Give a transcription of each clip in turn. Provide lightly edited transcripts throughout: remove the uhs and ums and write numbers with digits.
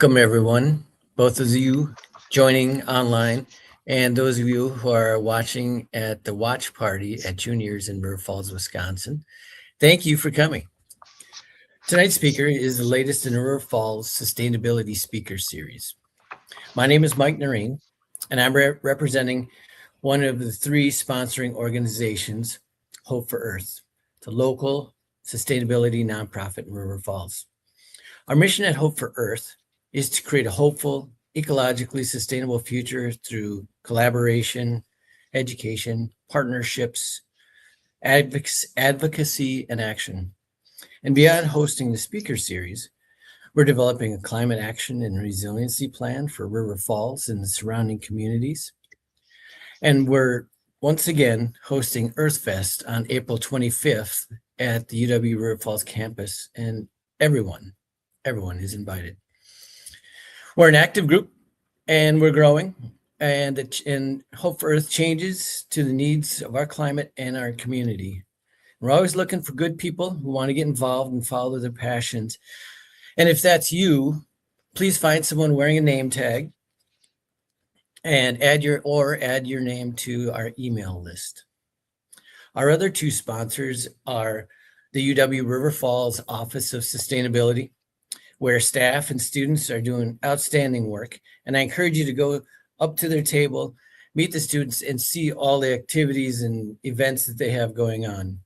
Welcome, everyone, both of you joining online and those of you who are watching at the watch party at Juniors in River Falls, Wisconsin. Thank you for coming. Tonight's speaker is the latest in the River Falls Sustainability Speaker Series. My name is Mike Noreen, and I'm representing one of the three sponsoring organizations, Hope for Earth, the local sustainability nonprofit in River Falls. Our mission at Hope for Earth is to create a hopeful, ecologically sustainable future through collaboration, education, partnerships, advocacy, and action. And beyond hosting the speaker series, we're developing a climate action and resiliency plan for River Falls and the surrounding communities. And we're once again hosting EarthFest on April 25th at the UW River Falls campus, and everyone is invited. We're an active group and we're growing, and Hope for Earth changes to the needs of our climate and our community. We're always looking for good people who want to get involved and follow their passions. And if that's you, please find someone wearing a name tag and add your name to our email list. Our other two sponsors are the UW River Falls Office of Sustainability, where staff and students are doing outstanding work. And I encourage you to go up to their table, meet the students, and see all the activities and events that they have going on.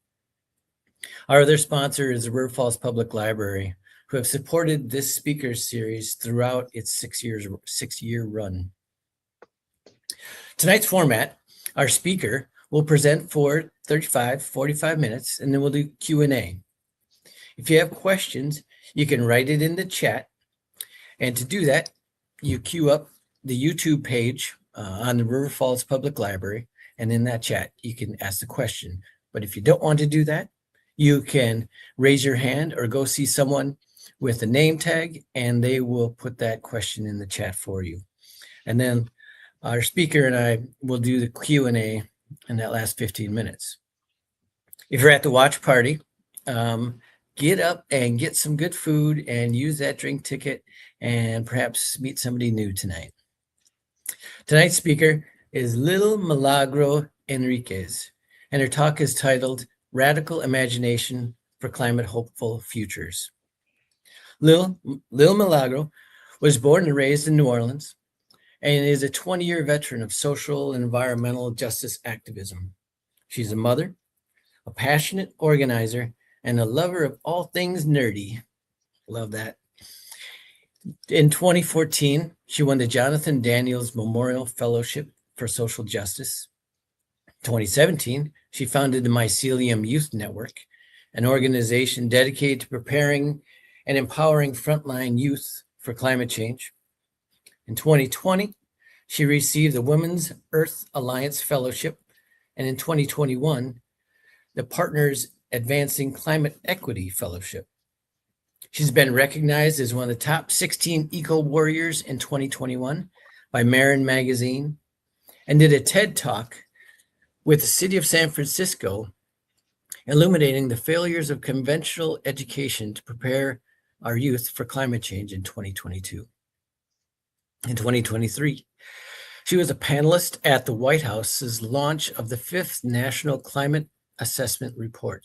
Our other sponsor is the River Falls Public Library, who have supported this speaker series throughout its six-year run. Tonight's format, our speaker will present for 45 minutes, and then we'll do Q&A. If you have questions, you can write it in the chat. And to do that, you queue up the YouTube page on the River Falls Public Library. And in that chat, you can ask the question. But if you don't want to do that, you can raise your hand or go see someone with a name tag, and they will put that question in the chat for you. And then our speaker and I will do the Q&A in that last 15 minutes. If you're at the watch party, get up and get some good food and use that drink ticket and perhaps meet somebody new tonight. Tonight's speaker is Lil Milagro Henriquez, and her talk is titled Radical Imagination for Climate Hopeful Futures. Lil Milagro was born and raised in New Orleans and is a 20-year veteran of social and environmental justice activism. She's a mother, a passionate organizer, and a lover of all things nerdy. Love that. In 2014, she won the Jonathan Daniels Memorial Fellowship for Social Justice. 2017, she founded the Mycelium Youth Network, an organization dedicated to preparing and empowering frontline youth for climate change. In 2020, she received the Women's Earth Alliance Fellowship, and in 2021, the Partners Advancing Climate Equity Fellowship. She's been recognized as one of the top 16 eco warriors in 2021 by Marin Magazine, and did a TED Talk with the city of San Francisco, illuminating the failures of conventional education to prepare our youth for climate change in 2022. In 2023, she was a panelist at the White House's launch of the 5th National Climate Assessment Report.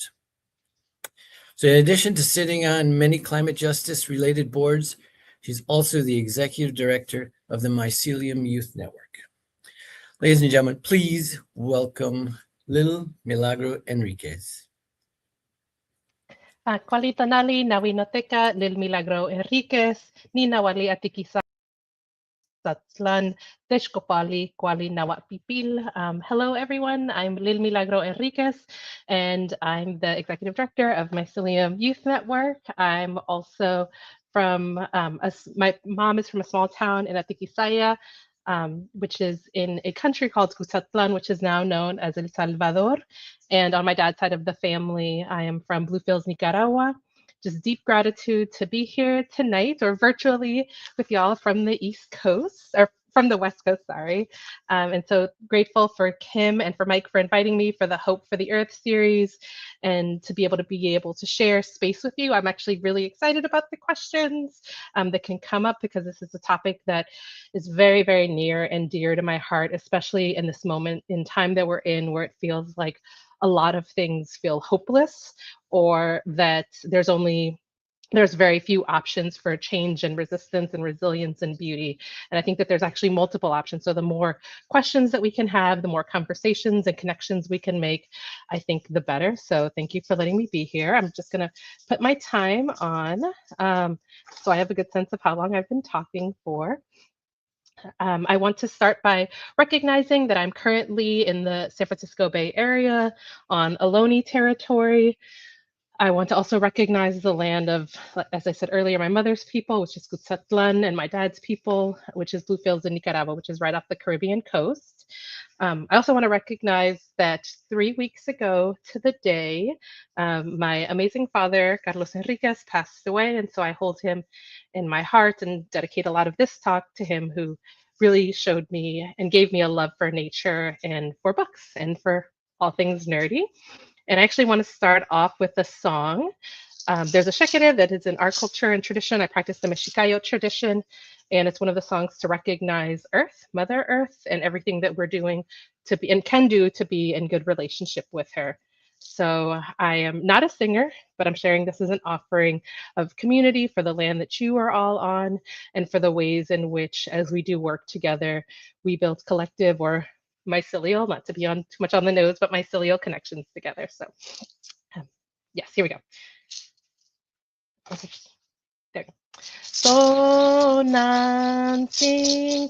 So in addition to sitting on many climate justice related boards, she's also the executive director of the Mycelium Youth Network. Ladies and gentlemen, please welcome Lil Milagro Henriquez. Kwalitanali nawinoteka Lil Milagro Henriquez ni nawali atikisa Satlan Teshkopali Kwali Nawa Pipil. Hello, everyone. I'm Lil Milagro Henriquez, and I'm the executive director of Mycelium Youth Network. I'm also from, my mom is from a small town in Atikisaya, which is in a country called Cusatlan, which is now known as El Salvador. And on my dad's side of the family, I am from Bluefields, Nicaragua. Just deep gratitude to be here tonight or virtually with y'all from the East Coast or from the West Coast, sorry. And so grateful for Kim and for Mike for inviting me for the Hope for the Earth series and to be able to share space with you. I'm actually really excited about the questions that can come up because this is a topic that is very, very near and dear to my heart, especially in this moment in time that we're in where it feels like a lot of things feel hopeless or that there's very few options for change and resistance and resilience and beauty. And I think that there's actually multiple options. So the more questions that we can have, the more conversations and connections we can make, I think the better. So thank you for letting me be here. I'm just going to put my time on so I have a good sense of how long I've been talking for. I want to start by recognizing that I'm currently in the San Francisco Bay Area on Ohlone territory. I want to also recognize the land of, as I said earlier, my mother's people, which is Cutzatlan, and my dad's people, which is Bluefields in Nicaragua, which is right off the Caribbean coast. I also want to recognize that 3 weeks ago to the day, my amazing father, Carlos Henriquez, passed away. And so I hold him in my heart and dedicate a lot of this talk to him, who really showed me and gave me a love for nature and for books and for all things nerdy. And I actually want to start off with a song. There's a shekere that is in our culture and tradition. I practice the Mexicayo tradition, and it's one of the songs to recognize Earth, Mother Earth, and everything that we're doing to be and can do to be in good relationship with her. So I am not a singer, but I'm sharing this as an offering of community for the land that you are all on, and for the ways in which, as we do work together, we build collective or mycelial, not to be on too much on the nose, but mycelial connections together. So yes, here we go. There. Tonanting,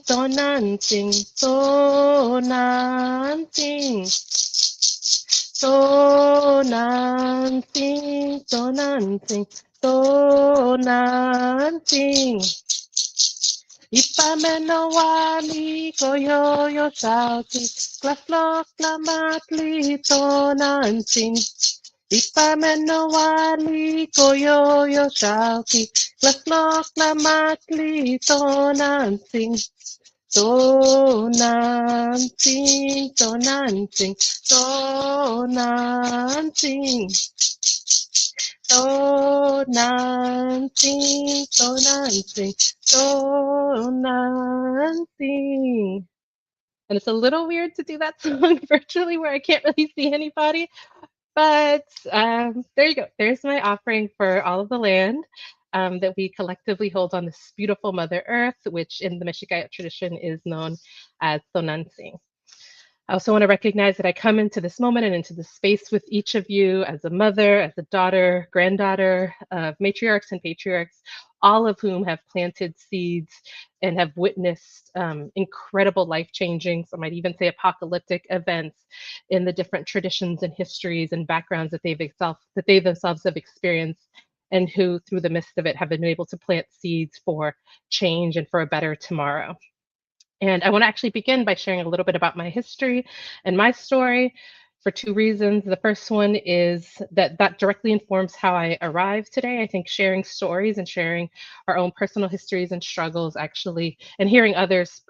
tonanting, tonanting. Tonanting, tonanting, tonanting. Ipamenawali koyoyo shouting, klaflok lamatli tonanting. Ipamenawali koyoyo shouting, klaflok lamatli tonanting. Tonanting, tonanting, tonanting. Tonanting, tonanting, tonanting. And it's a little weird to do that song virtually where I can't really see anybody, but there you go. There's my offering for all of the land that we collectively hold on this beautiful Mother Earth, which in the Mexicayo tradition is known as Tonantzin. I also want to recognize that I come into this moment and into this space with each of you as a mother, as a daughter, granddaughter of matriarchs and patriarchs, all of whom have planted seeds and have witnessed incredible life-changing, so I might even say apocalyptic events in the different traditions and histories and backgrounds that they themselves have experienced, and who, through the midst of it, have been able to plant seeds for change and for a better tomorrow. And I want to actually begin by sharing a little bit about my history and my story for two reasons. The first one is that directly informs how I arrived today. I think sharing stories and sharing our own personal histories and struggles actually, and hearing others'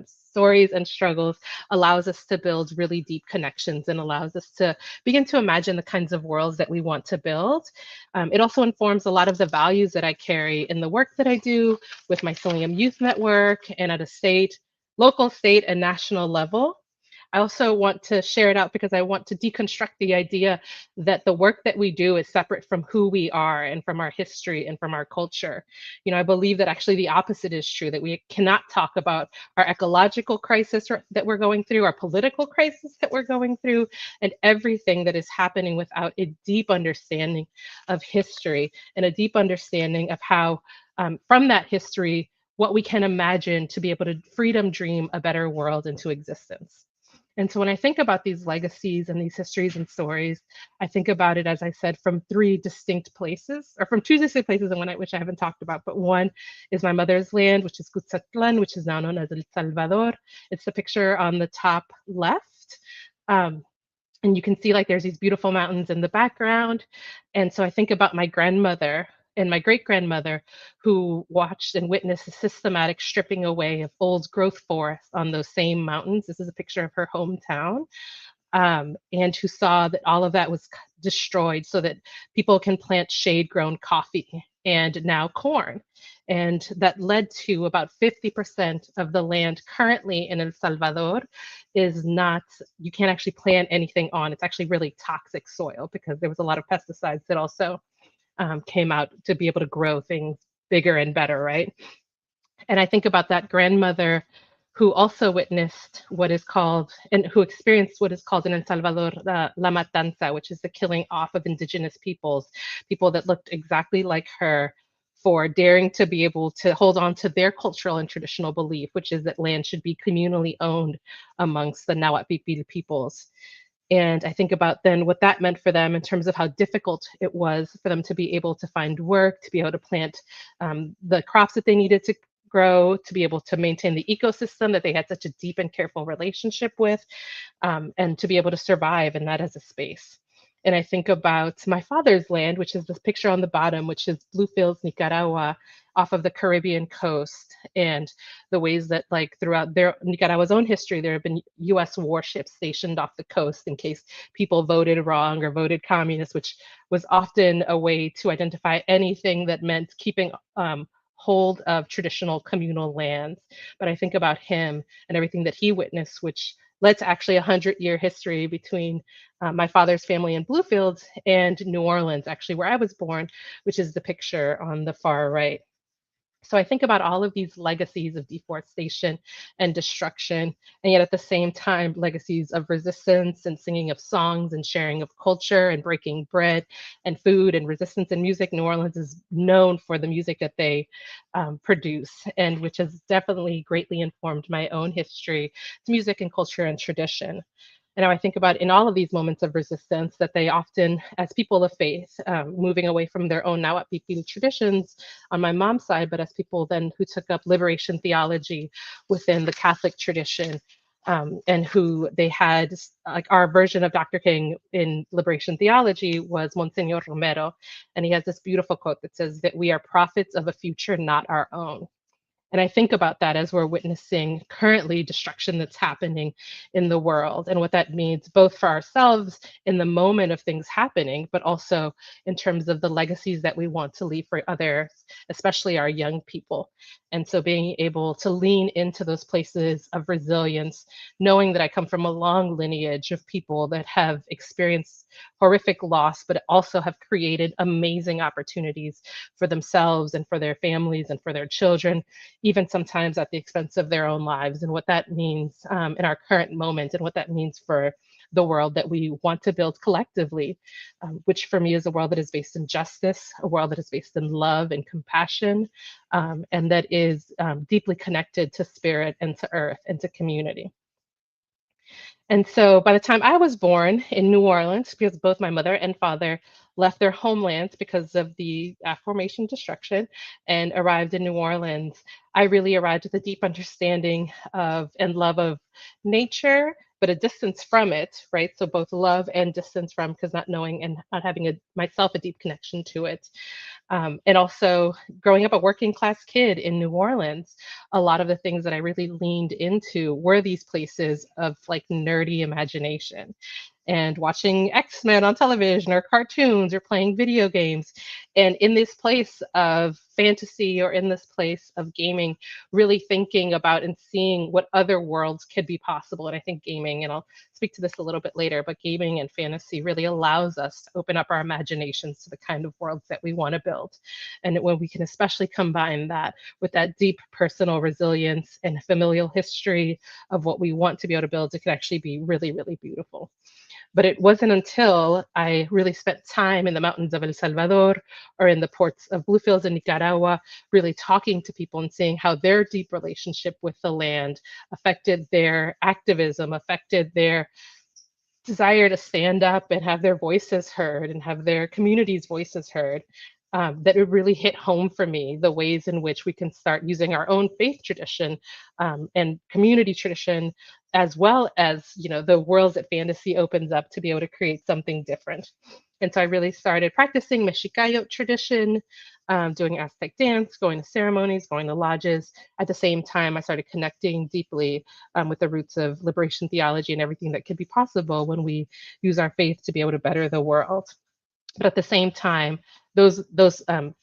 stories and struggles allows us to build really deep connections and allows us to begin to imagine the kinds of worlds that we want to build. It also informs a lot of the values that I carry in the work that I do with Mycelium Youth Network and at a local, state, and national level. I also want to share it out because I want to deconstruct the idea that the work that we do is separate from who we are and from our history and from our culture. You know, I believe that actually the opposite is true, that we cannot talk about our ecological crisis that we're going through, our political crisis that we're going through, and everything that is happening without a deep understanding of history and a deep understanding of how, from that history, what we can imagine to be able to freedom dream a better world into existence. And so when I think about these legacies and these histories and stories, I think about it, as I said, from three distinct places, or from two distinct places, and one which I haven't talked about, but one is my mother's land, which is Cutzatlan, which is now known as El Salvador. It's the picture on the top left. And you can see like there's these beautiful mountains in the background. And so I think about my grandmother, and my great grandmother, who watched and witnessed the systematic stripping away of old growth forests on those same mountains. This is a picture of her hometown, and who saw that all of that was destroyed so that people can plant shade grown coffee and now corn. And that led to about 50% of the land currently in El Salvador is not, you can't actually plant anything on. It's actually really toxic soil because there was a lot of pesticides that also came out to be able to grow things bigger and better, right? And I think about that grandmother who also witnessed what is called and who experienced what is called in El Salvador la matanza, which is the killing off of indigenous peoples, people that looked exactly like her, for daring to be able to hold on to their cultural and traditional belief, which is that land should be communally owned amongst the Nahuatl Pipil peoples. And I think about then what that meant for them in terms of how difficult it was for them to be able to find work, to be able to plant the crops that they needed to grow, to be able to maintain the ecosystem that they had such a deep and careful relationship with, and to be able to survive in that as a space. And I think about my father's land, which is this picture on the bottom, which is Bluefields, Nicaragua, off of the Caribbean coast, and the ways that, like, throughout their Nicaragua's own history, there have been U.S. warships stationed off the coast in case people voted wrong or voted communist, which was often a way to identify anything that meant keeping hold of traditional communal lands. But I think about him and everything that he witnessed, which led to actually a 100-year history between my father's family in Bluefields and New Orleans, actually where I was born, which is the picture on the far right. So I think about all of these legacies of deforestation and destruction, and yet at the same time, legacies of resistance and singing of songs and sharing of culture and breaking bread and food and resistance and music. New Orleans is known for the music that they produce, and which has definitely greatly informed my own history, music and culture and tradition. And now I think about in all of these moments of resistance that they often, as people of faith, moving away from their own Nahuatl Pipil traditions on my mom's side, but as people then who took up liberation theology within the Catholic tradition, and who they had, like our version of Dr. King in liberation theology was Monsignor Romero. And he has this beautiful quote that says that we are prophets of a future not our own. And I think about that as we're witnessing currently destruction that's happening in the world and what that means both for ourselves in the moment of things happening, but also in terms of the legacies that we want to leave for others, especially our young people. And so being able to lean into those places of resilience, knowing that I come from a long lineage of people that have experienced horrific loss, but also have created amazing opportunities for themselves and for their families and for their children, even sometimes at the expense of their own lives, and what that means in our current moment, and what that means for the world that we want to build collectively, which for me is a world that is based in justice, a world that is based in love and compassion, and that is deeply connected to spirit and to earth and to community. And so by the time I was born in New Orleans, because both my mother and father left their homelands because of the aforementioned destruction and arrived in New Orleans, I really arrived with a deep understanding of and love of nature, but a distance from it, right? So both love and distance from, because not knowing and not having myself a deep connection to it. And also growing up a working class kid in New Orleans, a lot of the things that I really leaned into were these places of like nerdy imagination and watching X-Men on television or cartoons or playing video games. And in this place of fantasy or in this place of gaming, really thinking about and seeing what other worlds could be possible. And I think gaming, and I'll speak to this a little bit later, but gaming and fantasy really allows us to open up our imaginations to the kind of worlds that we want to build. And when we can especially combine that with that deep personal resilience and familial history of what we want to be able to build, it can actually be really, really beautiful. But it wasn't until I really spent time in the mountains of El Salvador or in the ports of Bluefields in Nicaragua, really talking to people and seeing how their deep relationship with the land affected their activism, affected their desire to stand up and have their voices heard and have their communities' voices heard, that it really hit home for me the ways in which we can start using our own faith tradition and community tradition, as well as the worlds that fantasy opens up to be able to create something different. And so I really started practicing Mexicayo tradition, doing Aztec dance, going to ceremonies, going to lodges. At the same time, I started connecting deeply with the roots of liberation theology and everything that could be possible when we use our faith to be able to better the world. But at the same time, those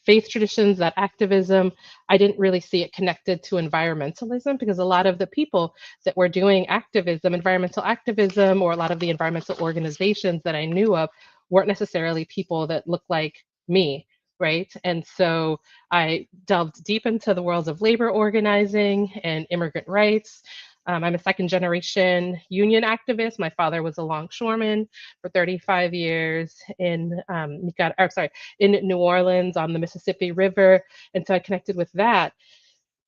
faith traditions, that activism, I didn't really see it connected to environmentalism, because a lot of the people that were doing activism, environmental activism, or a lot of the environmental organizations that I knew of weren't necessarily people that looked like me, right? And so I delved deep into the worlds of labor organizing and immigrant rights. I'm a second generation union activist. My father was a longshoreman for 35 years in New Orleans on the Mississippi River. And so I connected with that,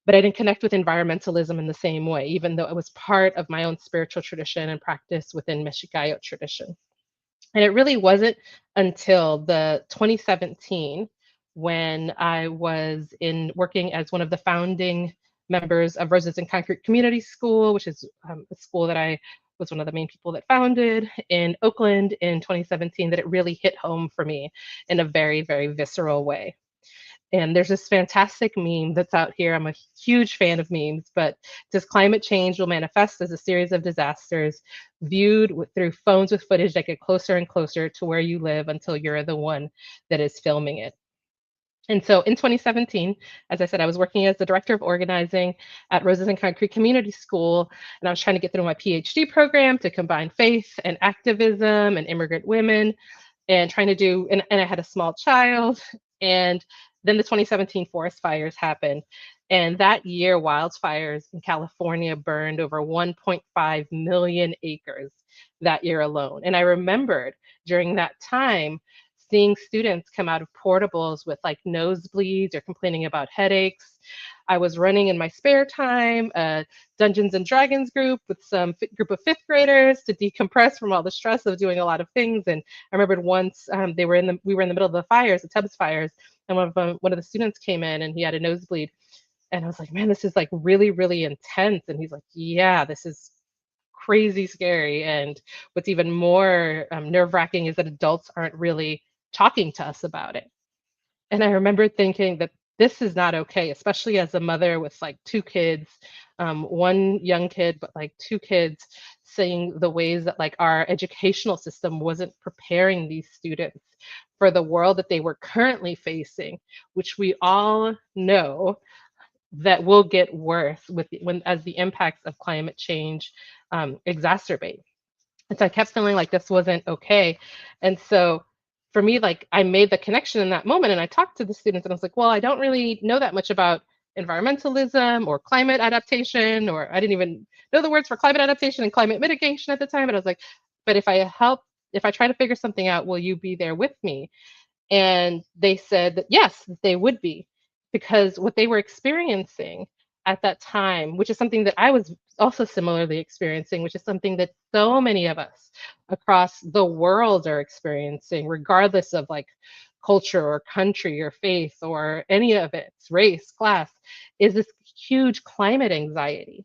but I didn't connect with environmentalism in the same way, even though it was part of my own spiritual tradition and practice within Mexicayo tradition. And it really wasn't until the 2017 when I was in working as one of the founding members of Roses in Concrete Community School, which is a school that I was one of the main people that founded in Oakland in 2017, that it really hit home for me in a very, very visceral way. And there's this fantastic meme that's out here. I'm a huge fan of memes, but does climate change will manifest as a series of disasters viewed through phones with footage that get closer and closer to where you live until you're the one that is filming it. And so in 2017, as I said, I was working as the director of organizing at Roses and Concrete Community School, and I was trying to get through my PhD program to combine faith and activism and immigrant women, and trying to do, and I had a small child. And then the 2017 forest fires happened. And that year, wildfires in California burned over 1.5 million acres that year alone. And I remembered during that time seeing students come out of portables with like nosebleeds or complaining about headaches. I was running in my spare time a Dungeons and Dragons group with some group of fifth graders to decompress from all the stress of doing a lot of things. And I remembered once we were in the middle of the fires, the Tubbs fires, and one of the students came in and he had a nosebleed. And I was like, man, this is like really, really intense. And he's like, yeah, this is crazy scary. And what's even more nerve wracking is that adults aren't really talking to us about it. And I remember thinking that this is not okay, especially as a mother with like two kids, one young kid, but like two kids, seeing the ways that like our educational system wasn't preparing these students for the world that they were currently facing, which we all know that will get worse as the impacts of climate change exacerbate. And so I kept feeling like this wasn't okay. And so for me, like I made the connection in that moment and I talked to the students and I was like, well, I don't really know that much about environmentalism or climate adaptation, or I didn't even know the words for climate adaptation and climate mitigation at the time. But I was like, but if I try to figure something out, will you be there with me? And they said that yes, they would be, because what they were experiencing at that time, which is something that I was also similarly experiencing, which is something that so many of us across the world are experiencing, regardless of like culture or country or faith or any of it, race, class, is this huge climate anxiety.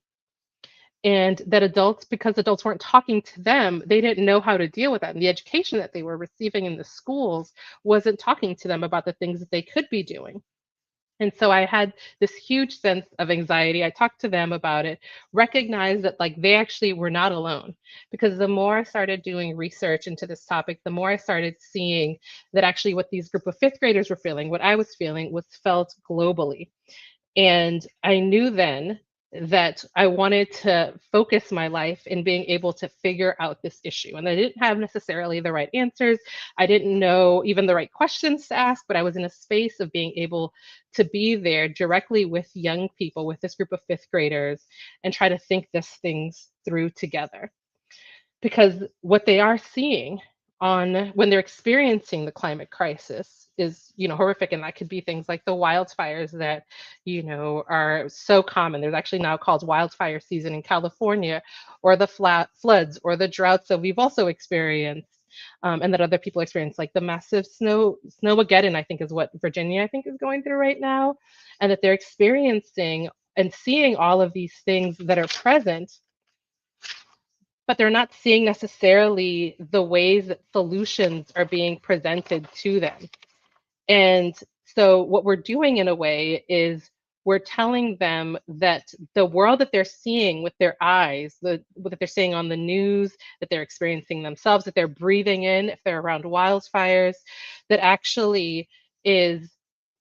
And that adults, because adults weren't talking to them, they didn't know how to deal with that. And the education that they were receiving in the schools wasn't talking to them about the things that they could be doing. And so I had this huge sense of anxiety. I talked to them about it, recognized that like they actually were not alone. Because the more I started doing research into this topic, the more I started seeing that actually what these group of fifth graders were feeling, what I was feeling, was felt globally. And I knew then that I wanted to focus my life in being able to figure out this issue. And I didn't have necessarily the right answers. I didn't know even the right questions to ask, but I was in a space of being able to be there directly with young people, with this group of fifth graders, and try to think this things through together. Because what they are seeing on when they're experiencing the climate crisis is, horrific. And that could be things like the wildfires that, are so common. There's actually now called wildfire season in California, or the floods or the droughts that we've also experienced. And that other people experience, like the massive snowmageddon, I think is what Virginia, I think, is going through right now. And that they're experiencing and seeing all of these things that are present, but they're not seeing necessarily the ways that solutions are being presented to them. And so what we're doing in a way is we're telling them that the world that they're seeing with their eyes, that they're seeing on the news, that they're experiencing themselves, that they're breathing in, if they're around wildfires, that actually is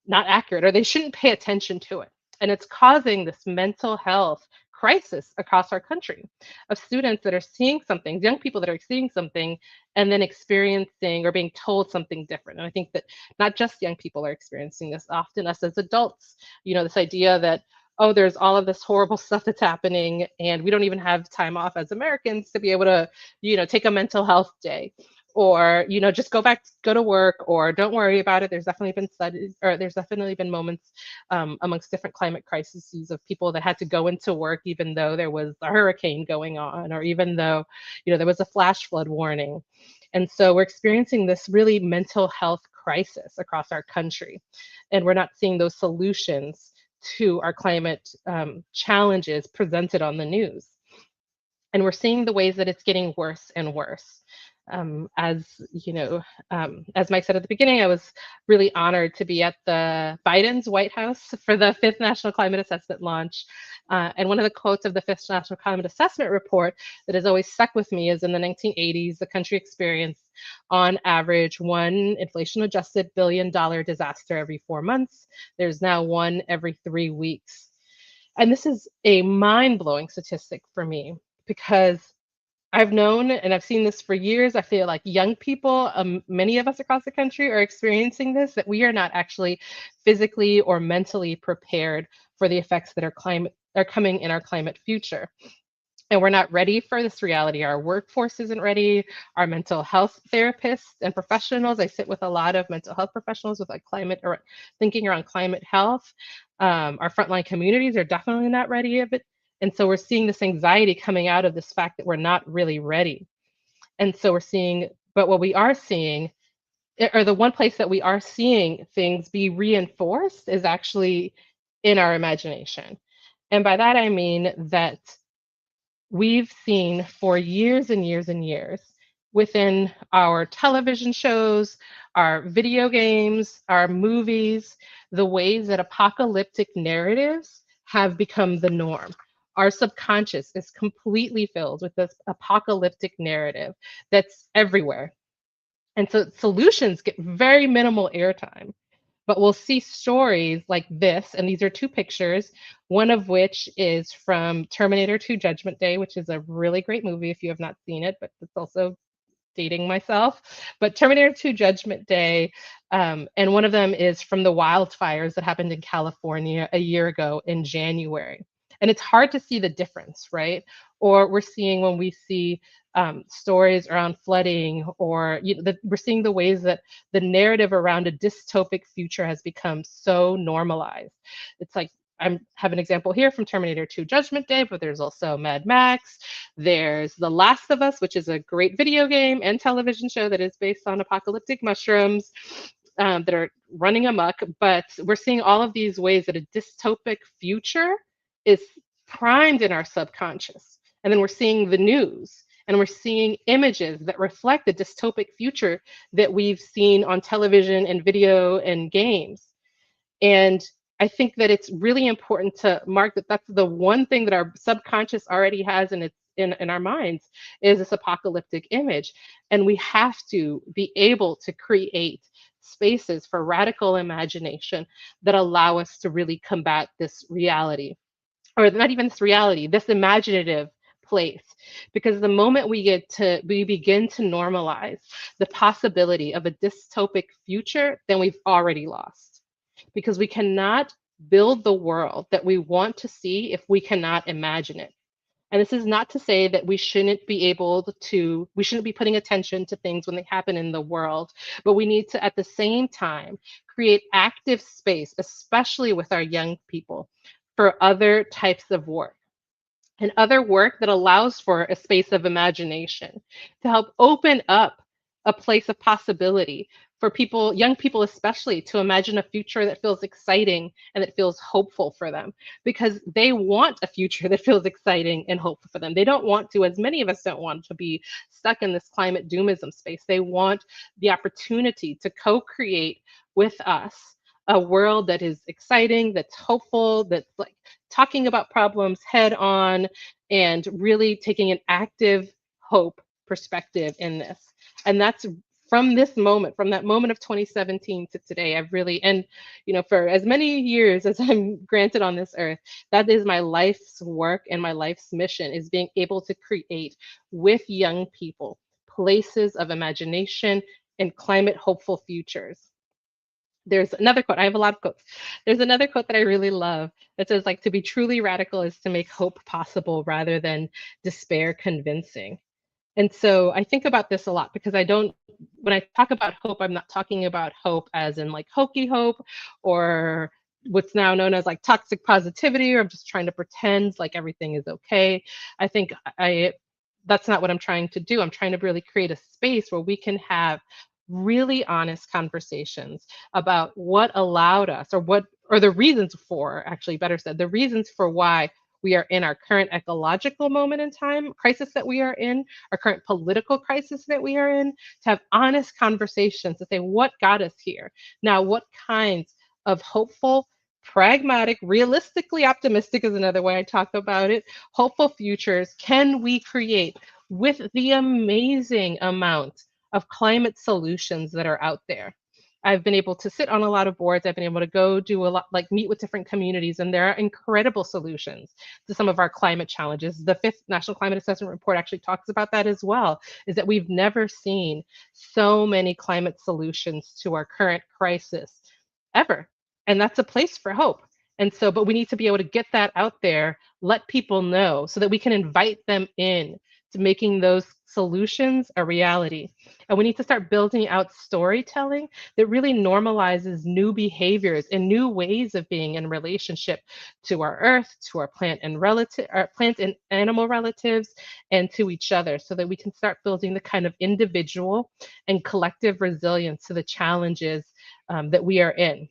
not accurate, or they shouldn't pay attention to it. And it's causing this mental health crisis across our country of students that are seeing something, young people that are seeing something, and then experiencing or being told something different. And I think that not just young people are experiencing this, often us as adults, this idea that, oh, there's all of this horrible stuff that's happening, and we don't even have time off as Americans to be able to, take a mental health day, or just go to work, or don't worry about it. There's definitely been studies, or there's definitely been moments amongst different climate crises of people that had to go into work even though there was a hurricane going on, or even though there was a flash flood warning. And so we're experiencing this really mental health crisis across our country, and we're not seeing those solutions to our climate challenges presented on the news. And we're seeing the ways that it's getting worse and worse. As Mike said at the beginning, I was really honored to be at the Biden's White House for the fifth National Climate Assessment launch. And one of the quotes of the fifth National Climate Assessment report that has always stuck with me is, in the 1980s, the country experienced, on average, one inflation-adjusted billion-dollar disaster every 4 months. There's now one every 3 weeks. And this is a mind-blowing statistic for me, because I've known and I've seen this for years. I feel like young people, many of us across the country, are experiencing this, that we are not actually physically or mentally prepared for the effects that are coming in our climate future. And we're not ready for this reality. Our workforce isn't ready. Our mental health therapists and professionals, I sit with a lot of mental health professionals with climate, or thinking around climate health. Our frontline communities are definitely not ready of it. And so we're seeing this anxiety coming out of this fact that we're not really ready. And so but what we are seeing, or the one place that we are seeing things be reinforced, is actually in our imagination. And by that, I mean that we've seen for years and years and years, within our television shows, our video games, our movies, the ways that apocalyptic narratives have become the norm. Our subconscious is completely filled with this apocalyptic narrative that's everywhere. And so solutions get very minimal airtime. But we'll see stories like this, and these are two pictures, one of which is from Terminator 2 Judgment Day, which is a really great movie if you have not seen it, but it's also dating myself. But Terminator 2 Judgment Day, and one of them is from the wildfires that happened in California a year ago in January. And it's hard to see the difference, right? Or we're seeing, when we see stories around flooding, or we're seeing the ways that the narrative around a dystopic future has become so normalized. It's like, I have an example here from Terminator 2 Judgment Day, but there's also Mad Max. There's The Last of Us, which is a great video game and television show that is based on apocalyptic mushrooms that are running amok. But we're seeing all of these ways that a dystopic future is primed in our subconscious. And then we're seeing the news, and we're seeing images that reflect the dystopic future that we've seen on television and video and games. And I think that it's really important to mark that that's the one thing that our subconscious already has in our minds, is this apocalyptic image. And we have to be able to create spaces for radical imagination that allow us to really combat this reality, or not even this reality, this imaginative place. Because the moment we begin to normalize the possibility of a dystopic future, then we've already lost. Because we cannot build the world that we want to see if we cannot imagine it. And this is not to say that we shouldn't be putting attention to things when they happen in the world, but we need to, at the same time, create active space, especially with our young people, for other types of work. And other work that allows for a space of imagination, to help open up a place of possibility for people, young people especially, to imagine a future that feels exciting and that feels hopeful for them, because they want a future that feels exciting and hopeful for them. They don't want to, as many of us don't want to be stuck in this climate doomism space. They want the opportunity to co-create with us a world that is exciting, that's hopeful, that's like talking about problems head on and really taking an active hope perspective in this. And that's from this moment, from that moment of 2017 to today. I've really, and for as many years as I'm granted on this earth, that is my life's work and my life's mission, is being able to create with young people places of imagination and climate hopeful futures. There's another quote. I have a lot of quotes. There's another quote that I really love that says, like, to be truly radical is to make hope possible rather than despair convincing. And so I think about this a lot, because when I talk about hope, I'm not talking about hope as in like hokey hope or what's now known as like toxic positivity, or I'm just trying to pretend like everything is okay. I think that's not what I'm trying to do. I'm trying to really create a space where we can have really honest conversations about what allowed us, or the reasons for, actually better said, the reasons for why we are in our current ecological moment in time, crisis that we are in, our current political crisis that we are in, to have honest conversations to say what got us here. Now, what kinds of hopeful, pragmatic, realistically optimistic is another way I talk about it, hopeful futures can we create with the amazing amount of climate solutions that are out there? I've been able to sit on a lot of boards. I've been able to go do a lot, like meet with different communities, and there are incredible solutions to some of our climate challenges. The fifth National Climate Assessment Report actually talks about that as well, is that we've never seen so many climate solutions to our current crisis ever. And that's a place for hope. And so, but we need to be able to get that out there, let people know, so that we can invite them in to making those solutions a reality. And we need to start building out storytelling that really normalizes new behaviors and new ways of being in relationship to our earth, to our plant and animal relatives, and to each other, so that we can start building the kind of individual and collective resilience to the challenges that we are in.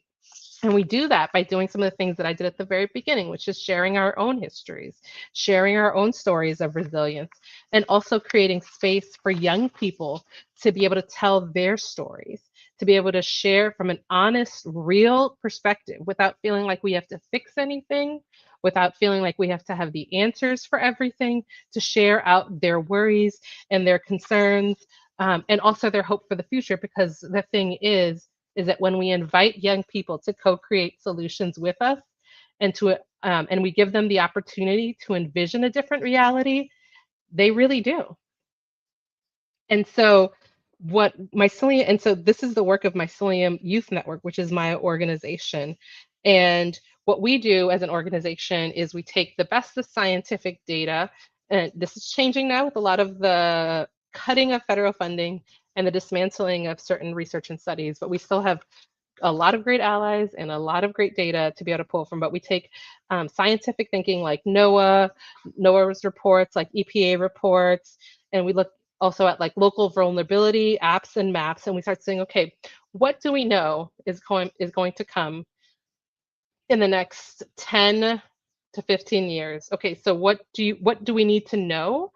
And we do that by doing some of the things that I did at the very beginning, which is sharing our own histories, sharing our own stories of resilience, and also creating space for young people to be able to tell their stories, to be able to share from an honest, real perspective without feeling like we have to fix anything, without feeling like we have to have the answers for everything, to share out their worries and their concerns, and also their hope for the future. Because the thing is that when we invite young people to co-create solutions with us, and we give them the opportunity to envision a different reality, they really do. And so this is the work of Mycelium Youth Network, which is my organization. And what we do as an organization is we take the best of scientific data, and this is changing now with a lot of the cutting of federal funding and the dismantling of certain research and studies, but we still have a lot of great allies and a lot of great data to be able to pull from. But we take scientific thinking like NOAA's reports, like EPA reports, and we look also at like local vulnerability apps and maps, and we start saying, okay, what do we know is going to come in the next 10 to 15 years? Okay, so what do we need to know?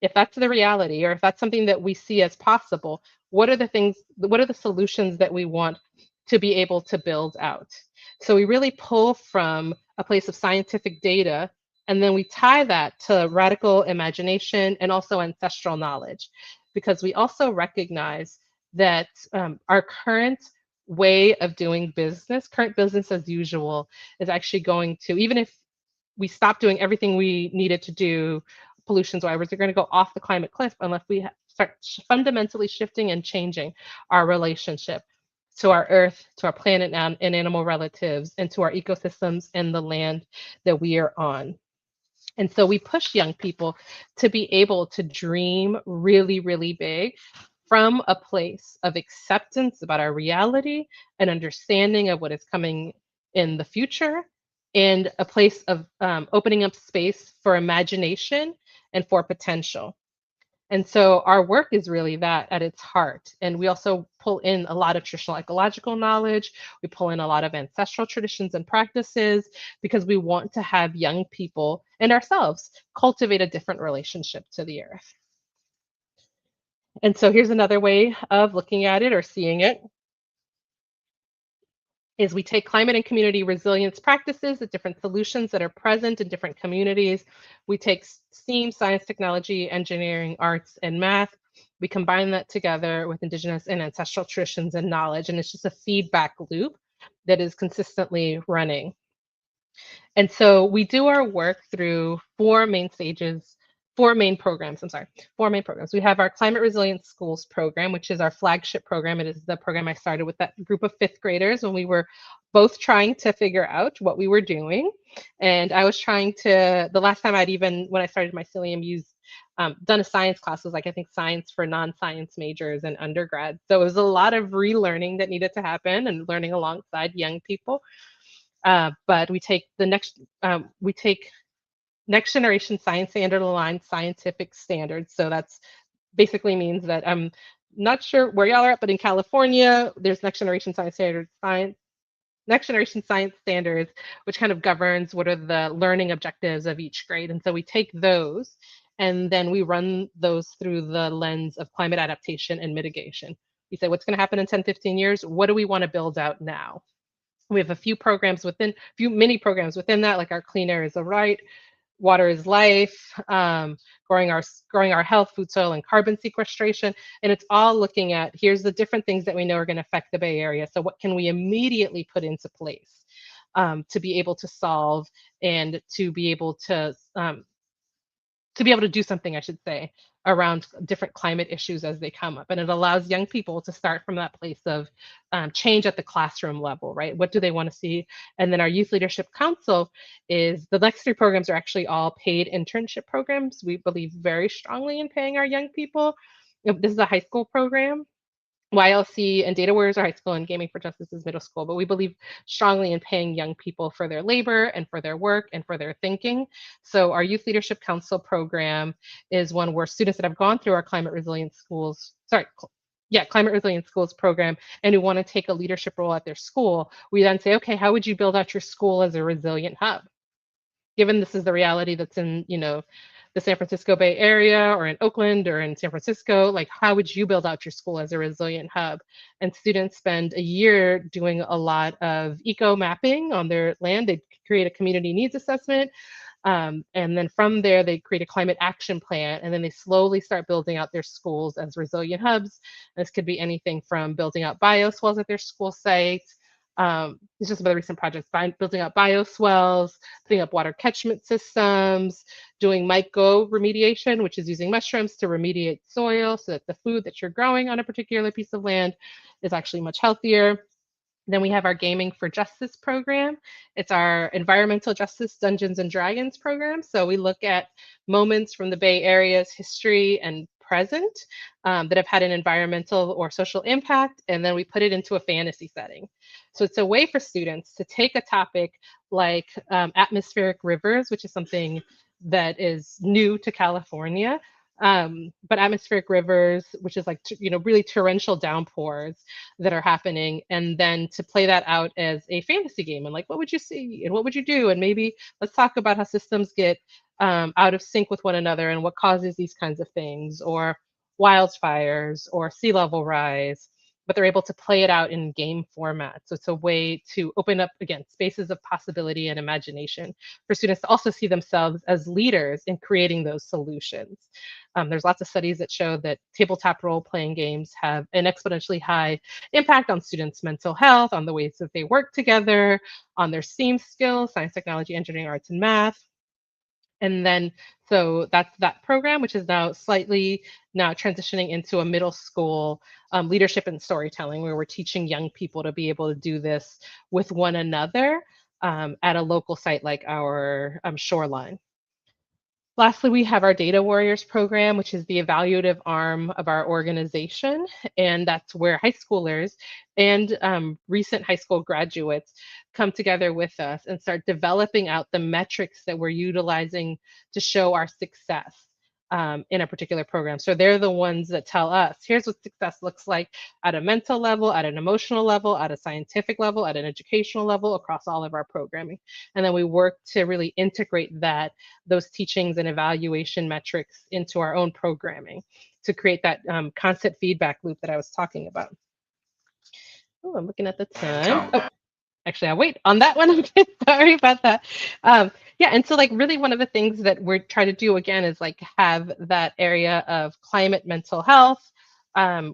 If that's the reality, or if that's something that we see as possible, what are the solutions that we want to be able to build out? So we really pull from a place of scientific data, and then we tie that to radical imagination and also ancestral knowledge, because we also recognize that our current way of doing business, current business as usual, is actually going to, even if we stop doing everything we needed to do pollutions wise, we're going to go off the climate cliff unless we start fundamentally shifting and changing our relationship to our earth, to our planet and animal relatives, and to our ecosystems and the land that we are on. And so we push young people to be able to dream really, really big from a place of acceptance about our reality and understanding of what is coming in the future, and a place of opening up space for imagination and for potential. And so our work is really that at its heart. And we also pull in a lot of traditional ecological knowledge. We pull in a lot of ancestral traditions and practices because we want to have young people and ourselves cultivate a different relationship to the earth. And so here's another way of looking at it or seeing it is we take climate and community resilience practices, the different solutions that are present in different communities. We take STEAM, science, technology, engineering, arts, and math. We combine that together with indigenous and ancestral traditions and knowledge, and it's just a feedback loop that is consistently running. And so we do our work through four main programs. Four main programs. We have our Climate Resilient Schools program, which is our flagship program. It is the program I started with that group of fifth graders when we were both trying to figure out what we were doing. And I was trying to, the last time when I started Mycelium, done a science class, was like, I think science for non-science majors and undergrads. So it was a lot of relearning that needed to happen and learning alongside young people. But we take next generation science standard aligned scientific standards. So that's basically means that I'm not sure where y'all are at, but in California, there's next generation science standards, which kind of governs what are the learning objectives of each grade. And so we take those and then we run those through the lens of climate adaptation and mitigation. We say, what's going to happen in 10, 15 years? What do we want to build out now? We have a few mini programs within that, like our Clean Air is a Right, Water is Life, growing our health, food, soil, and carbon sequestration. And it's all looking at, here's the different things that we know are going to affect the Bay Area. So what can we immediately put into place to be able to solve and to be able to do something, I should say, around different climate issues as they come up. And it allows young people to start from that place of change at the classroom level, right? What do they want to see? And then our Youth Leadership Council the next three programs are actually all paid internship programs. We believe very strongly in paying our young people. This is a high school program. YLC and Data Warriors are high school and Gaming for Justice is middle school, but we believe strongly in paying young people for their labor and for their work and for their thinking. So our Youth Leadership Council program is one where students that have gone through our Climate Resilient Schools program and who want to take a leadership role at their school, we then say, okay, how would you build out your school as a resilient hub? Given this is the reality that's in, the San Francisco Bay Area or in Oakland or in San Francisco, like how would you build out your school as a resilient hub? And students spend a year doing a lot of eco mapping on their land. They create a community needs assessment. And then from there, they create a climate action plan, and then they slowly start building out their schools as resilient hubs. This could be anything from building out bioswales at their school sites. It's just about the recent projects, building up bioswales, putting up water catchment systems, doing myco remediation, which is using mushrooms to remediate soil so that the food that you're growing on a particular piece of land is actually much healthier. Then we have our Gaming for Justice program. It's our environmental justice Dungeons and Dragons program. So we look at moments from the Bay Area's history and present that have had an environmental or social impact, and then we put it into a fantasy setting. So it's a way for students to take a topic like atmospheric rivers, which is something that is new to California, but atmospheric rivers, which is like, really torrential downpours that are happening, and then to play that out as a fantasy game and like, what would you see and what would you do? And maybe let's talk about how systems get out of sync with one another and what causes these kinds of things, or wildfires or sea level rise, but they're able to play it out in game format. So it's a way to open up, again, spaces of possibility and imagination for students to also see themselves as leaders in creating those solutions. There's lots of studies that show that tabletop role-playing games have an exponentially high impact on students' mental health, on the ways that they work together, on their STEAM skills, science, technology, engineering, arts, and math. And then, so that's that program, which is now transitioning into a middle school leadership and storytelling, where we're teaching young people to be able to do this with one another at a local site like our Shoreline. Lastly, we have our Data Warriors program, which is the evaluative arm of our organization. And that's where high schoolers and recent high school graduates come together with us and start developing out the metrics that we're utilizing to show our success. in a particular program. So they're the ones that tell us, here's what success looks like at a mental level, at an emotional level, at a scientific level, at an educational level, across all of our programming. And then we work to really integrate those teachings and evaluation metrics into our own programming to create that constant feedback loop that I was talking about. Oh, I'm looking at the time. Oh, actually, I'll wait on that one. Okay, sorry about that. Yeah, and so like really one of the things that we're trying to do again is like have that area of climate mental health.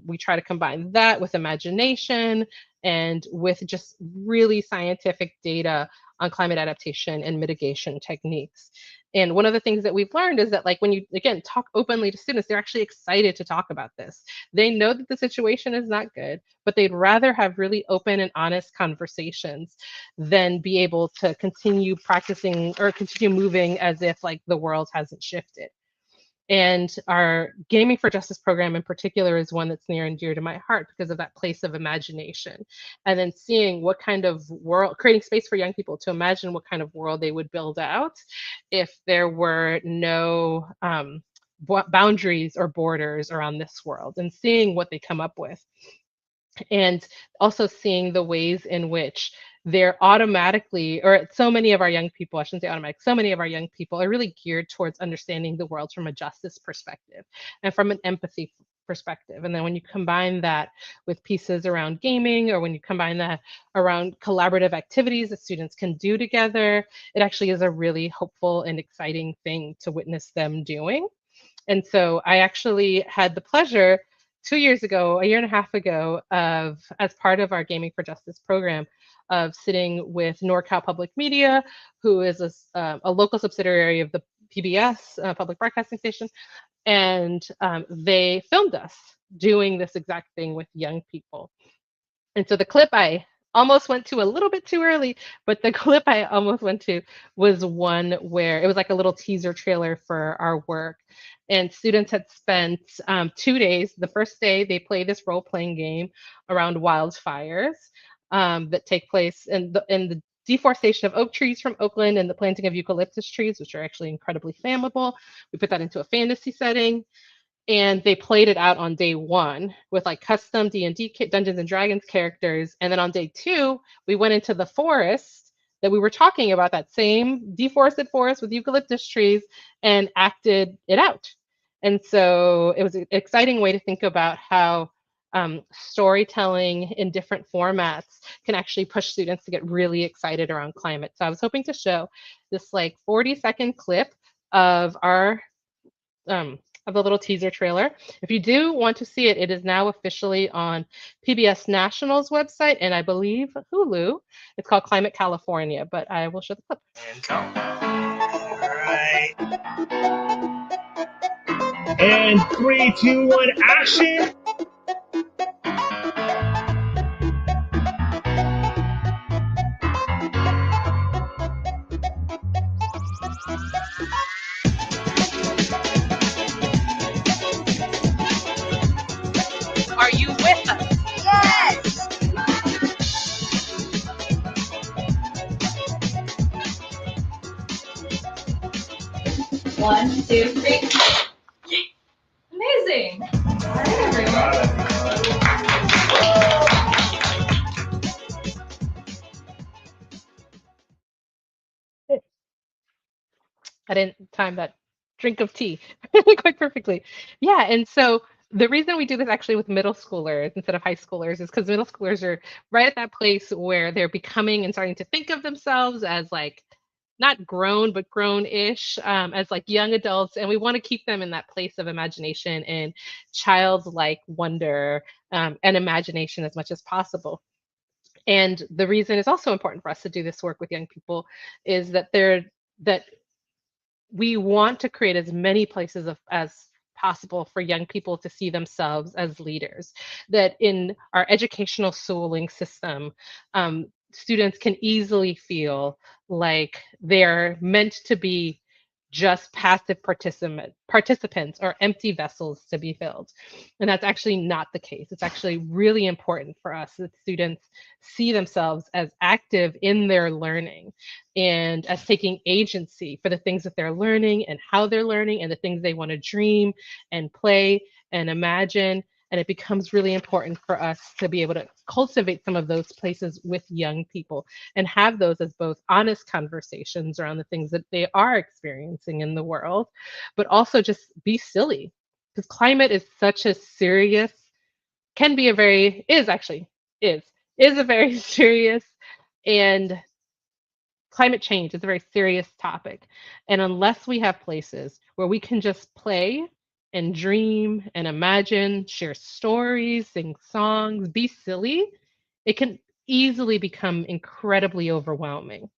We try to combine that with imagination and with just really scientific data on climate adaptation and mitigation techniques. And one of the things that we've learned is that like when you again talk openly to students, they're actually excited to talk about this. They know that the situation is not good, but they'd rather have really open and honest conversations than be able to continue practicing or continue moving as if like the world hasn't shifted. And our Gaming for Justice program in particular is one that's near and dear to my heart because of that place of imagination. And then seeing what kind of world, creating space for young people to imagine what kind of world they would build out if there were no boundaries or borders around this world, and seeing what they come up with. And also seeing the ways in which they're automatically, or so many of our young people, I shouldn't say automatic, so many of our young people are really geared towards understanding the world from a justice perspective and from an empathy perspective. And then when you combine that with pieces around gaming, or when you combine that around collaborative activities that students can do together, it actually is a really hopeful and exciting thing to witness them doing. And so I actually had the pleasure 2 years ago, a year and a half ago, of as part of our Gaming for Justice program, of sitting with NorCal Public Media, who is a local subsidiary of the PBS, public broadcasting station, and they filmed us doing this exact thing with young people. And so the clip I almost went to a little bit too early, but the clip I almost went to was one where it was like a little teaser trailer for our work. And students had spent 2 days. The first day, they play this role playing game around wildfires that take place in the deforestation of oak trees from Oakland and the planting of eucalyptus trees, which are actually incredibly flammable. We put that into a fantasy setting, and they played it out on day one with like custom D&D Dungeons and Dragons characters. And then on day two, we went into the forest that we were talking about, that same deforested forest with eucalyptus trees, and acted it out. And so it was an exciting way to think about how storytelling in different formats can actually push students to get really excited around climate. So I was hoping to show this like 40-second clip of our of the little teaser trailer. If you do want to see it, it is now officially on PBS National's website and I believe Hulu. It's called Climate California, but I will show the clip. And count. All right. And 3, 2, 1, action. Are you with us? Yes! 1, 2, 3. Amazing! All right, everyone. I didn't time that drink of tea quite perfectly. Yeah, and so the reason we do this actually with middle schoolers instead of high schoolers is because middle schoolers are right at that place where they're becoming and starting to think of themselves as like not grown, but grown-ish, as like young adults, and we want to keep them in that place of imagination and childlike wonder and imagination as much as possible. And the reason it's also important for us to do this work with young people is that we want to create as many places as possible for young people to see themselves as leaders. That in our educational schooling system, students can easily feel like they're meant to be just passive participants or empty vessels to be filled. And that's actually not the case. It's actually really important for us that students see themselves as active in their learning and as taking agency for the things that they're learning and how they're learning and the things they want to dream and play and imagine. And it becomes really important for us to be able to cultivate some of those places with young people and have those as both honest conversations around the things that they are experiencing in the world, but also just be silly. Because climate is such a serious, can be a very, is actually, is a very serious, and climate change is a very serious topic. And unless we have places where we can just play and dream and imagine, share stories, sing songs, be silly, it can easily become incredibly overwhelming.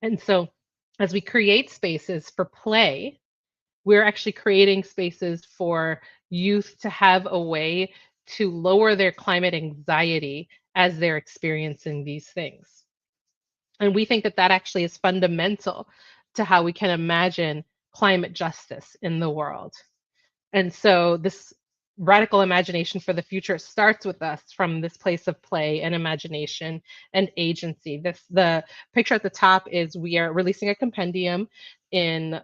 And so, as we create spaces for play, we're actually creating spaces for youth to have a way to lower their climate anxiety as they're experiencing these things. And we think that that actually is fundamental to how we can imagine climate justice in the world. And so this radical imagination for the future starts with us from this place of play and imagination and agency. The picture at the top is we are releasing a compendium in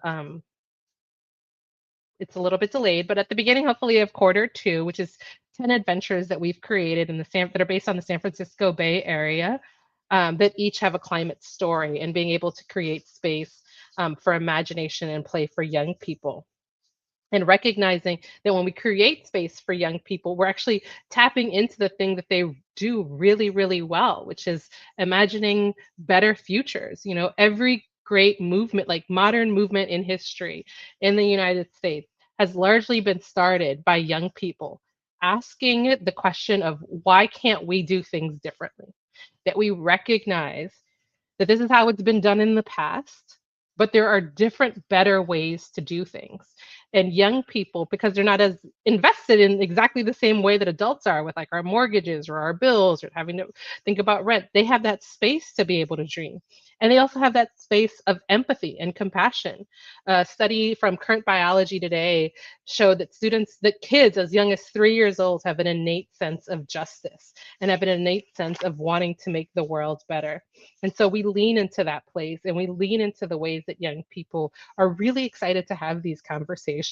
it's a little bit delayed, but at the beginning, hopefully, of Q2, which is 10 adventures that we've created in that are based on the San Francisco Bay Area, that each have a climate story and being able to create space for imagination and play for young people. And recognizing that when we create space for young people, we're actually tapping into the thing that they do really, really well, which is imagining better futures. You know, every great movement, like modern movement in history in the United States, has largely been started by young people asking the question of why can't we do things differently? That we recognize that this is how it's been done in the past, but there are different, better ways to do things. And young people, because they're not as invested in exactly the same way that adults are with like our mortgages or our bills or having to think about rent, they have that space to be able to dream. And they also have that space of empathy and compassion. A study from Current Biology Today showed that kids as young as 3 years old have an innate sense of justice and have an innate sense of wanting to make the world better. And so we lean into that place and we lean into the ways that young people are really excited to have these conversations.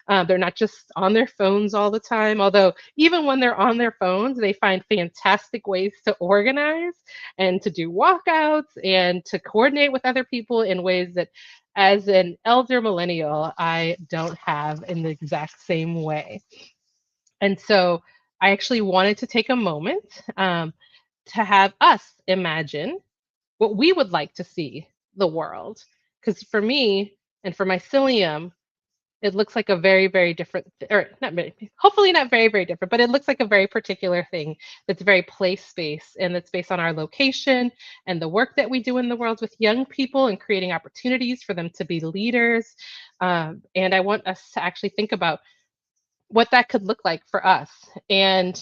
They're not just on their phones all the time, although even when they're on their phones, they find fantastic ways to organize and to do walkouts and to coordinate with other people in ways that as an elder millennial, I don't have in the exact same way. And so I actually wanted to take a moment to have us imagine what we would like to see the world. Because for me and for Mycelium, it looks like a very, very different, or not very, hopefully not very, very different, but it looks like a very particular thing that's very place-based and that's based on our location and the work that we do in the world with young people and creating opportunities for them to be leaders. And I want us to actually think about what that could look like for us. And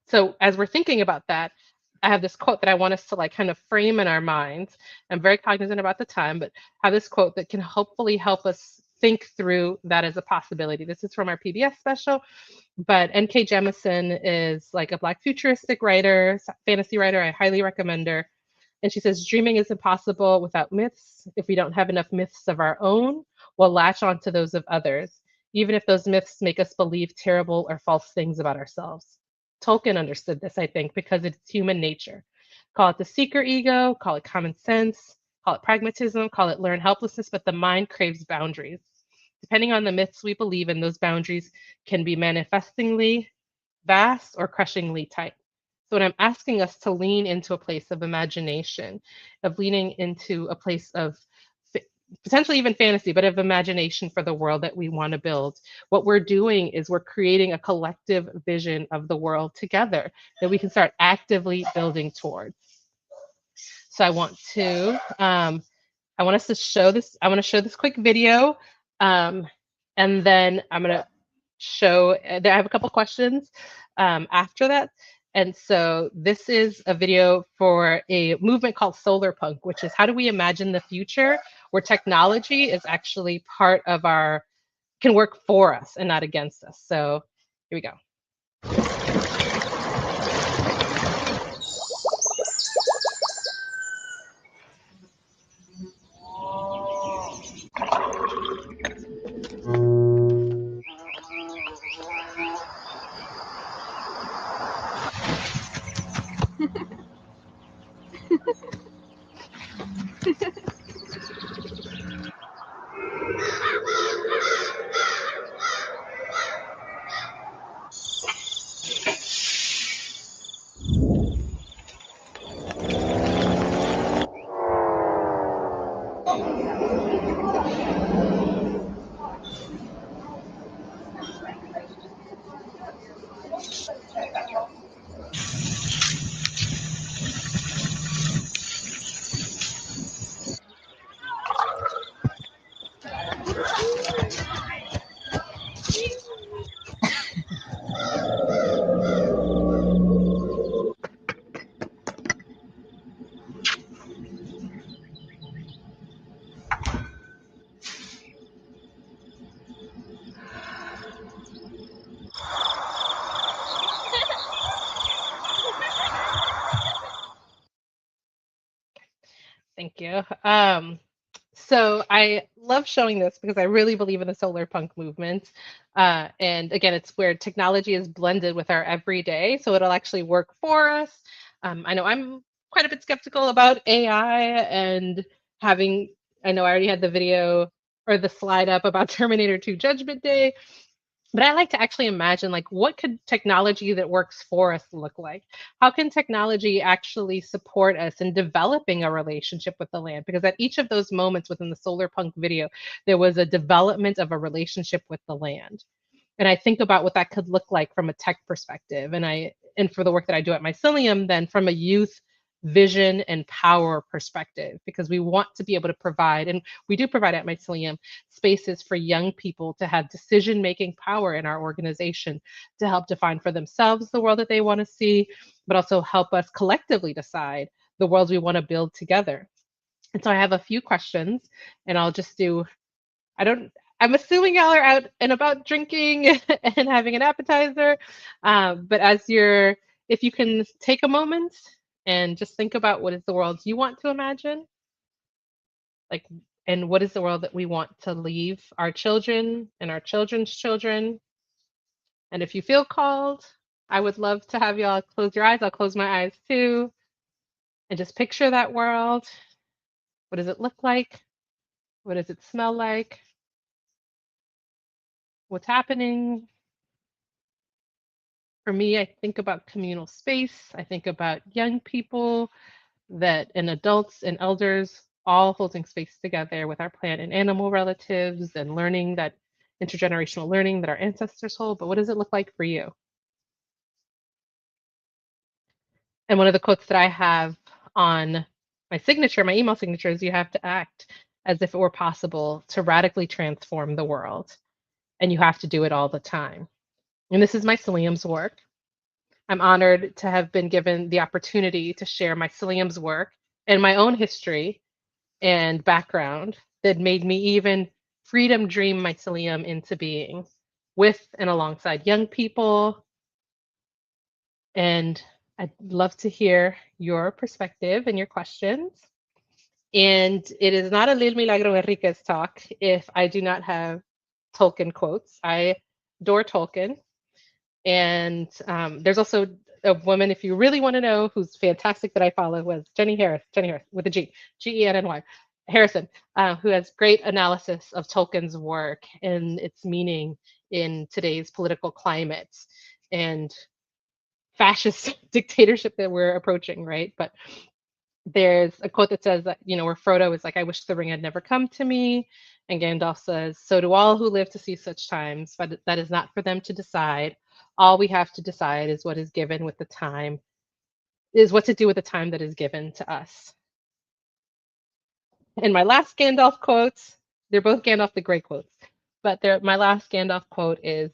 so as we're thinking about that, I have this quote that I want us to like kind of frame in our minds. I'm very cognizant about the time, but have this quote that can hopefully help us think through that as a possibility. This is from our PBS special, but N.K. Jemisin is like a Black futuristic writer, fantasy writer. I highly recommend her. And she says, dreaming is impossible without myths. If we don't have enough myths of our own, we'll latch on to those of others, even if those myths make us believe terrible or false things about ourselves. Tolkien understood this, I think, because it's human nature. Call it the seeker ego, call it common sense, call it pragmatism, call it learned helplessness, but the mind craves boundaries. Depending on the myths we believe in, those boundaries can be manifestingly vast or crushingly tight. So when I'm asking us to lean into a place of imagination, of leaning into a place of potentially even fantasy, but of imagination for the world that we want to build, what we're doing is we're creating a collective vision of the world together that we can start actively building towards. So I want us to show this. I want to show this quick video, and then I'm going to show. I have a couple questions after that. And so this is a video for a movement called solar punk, which is how do we imagine the future where technology is actually part of our, can work for us and not against us. So here we go. Thank you. So I love showing this because I really believe in the solar punk movement. And again, it's where technology is blended with our everyday, so it'll actually work for us. I know I'm quite a bit skeptical about AI and having, I know I already had the video or the slide up about Terminator 2 Judgment Day, but I like to actually imagine, like, what could technology that works for us look like? How can technology actually support us in developing a relationship with the land? Because at each of those moments within the solar punk video, there was a development of a relationship with the land. And I think about what that could look like from a tech perspective. And for the work that I do at Mycelium, then from a youth vision and power perspective, because we want to be able to provide, and we do provide at Mycelium, spaces for young people to have decision-making power in our organization, to help define for themselves the world that they want to see, but also help us collectively decide the worlds we want to build together. And so I have a few questions, and I'll just do, I don't, I'm assuming y'all are out and about drinking and having an appetizer. But if you can take a moment and just think about what is the world you want to imagine, like, and what is the world that we want to leave our children and our children's children. And if you feel called, I would love to have y'all close your eyes. I'll close my eyes too, and just picture that world. What does it look like? What does it smell like? What's happening? For me, I think about communal space. I think about young people and adults and elders all holding space together with our plant and animal relatives and learning that intergenerational learning that our ancestors hold. But what does it look like for you? And one of the quotes that I have on my signature, my email signature, is, you have to act as if it were possible to radically transform the world. And you have to do it all the time. And this is Mycelium's work. I'm honored to have been given the opportunity to share Mycelium's work and my own history and background that made me even freedom dream Mycelium into being, with and alongside young people. And I'd love to hear your perspective and your questions. And it is not a Lil Milagro Henriquez talk if I do not have Tolkien quotes. I adore Tolkien. And there's also a woman, if you really want to know, who's fantastic, that I follow, was Jenny Harris with a G, G-E-N-N-Y, Harrison, who has great analysis of Tolkien's work and its meaning in today's political climate and fascist dictatorship that we're approaching, right? But there's a quote that says that, where Frodo is like, I wish the ring had never come to me. And Gandalf says, so do all who live to see such times, but that is not for them to decide. All we have to decide is what to do with the time that is given to us. And my last Gandalf quotes, they're both Gandalf the Grey quotes, but my last Gandalf quote is,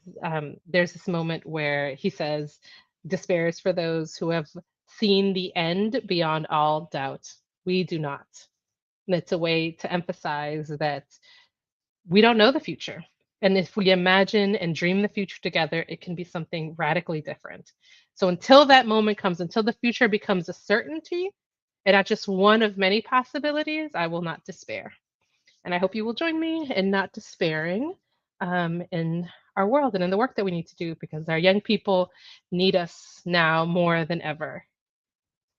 there's this moment where he says, despair is for those who have seen the end beyond all doubt. We do not. And it's a way to emphasize that we don't know the future. And if we imagine and dream the future together, it can be something radically different. So until that moment comes, until the future becomes a certainty and not just one of many possibilities, I will not despair. And I hope you will join me in not despairing in our world and in the work that we need to do, because our young people need us now more than ever.